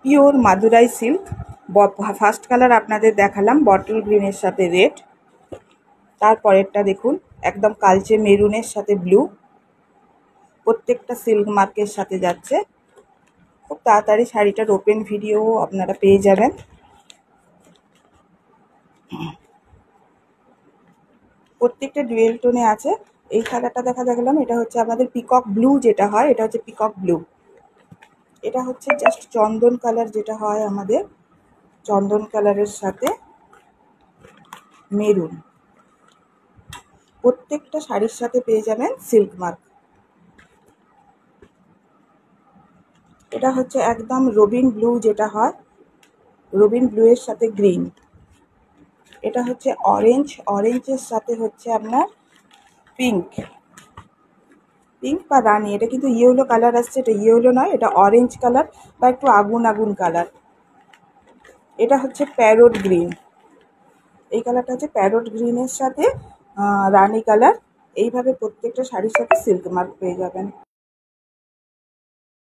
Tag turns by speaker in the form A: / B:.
A: Pure Madurai silk. First colour আপনাদের দেখালাম bottle গ্রিনের সাথে রেড, তারপরেরটা দেখুন একদম কালচে মেরুনের সাথে ব্লু। প্রত্যেকটা সিল্ক মার্কের সাথে যাচ্ছে। খুব তাড়াতাড়ি শাড়িটার ওপেন ভিডিও আপনারা পেয়ে যাবেন। প্রত্যেকটা ডুয়েল টোনে আছে। এই কালারটা দেখালাম, এটা হচ্ছে আমাদের পিকক ব্লু, যেটা হয় এটা হচ্ছে পিকক ব্লু। এটা হচ্ছে জাস্ট চন্দন কালার, যেটা হয় আমাদের চন্দন কালারের সাথে মেরুন। প্রত্যেকটা শাড়ির সাথে পেয়ে যাবেন সিল্ক মার্ক। এটা হচ্ছে একদম রবিন ব্লু, যেটা হয় রবিন ব্লু এর সাথে গ্রিন। এটা হচ্ছে অরেঞ্জ, অরেঞ্জের সাথে হচ্ছে আপনার পিঙ্ক, পিঙ্ক বা রানি। এটা কিন্তু ইয়েলো কালার আসছে, এটা ইয়েলো নয়, এটা অরেঞ্জ কালার বা একটু আগুন আগুন কালার। এটা হচ্ছে প্যারোট গ্রিন, এই কালারটা হচ্ছে প্যারোট গ্রিনের সাথে রানি কালার। এইভাবে প্রত্যেকটা শাড়ির সাথে সিল্ক মার্ক পেয়ে যাবেন।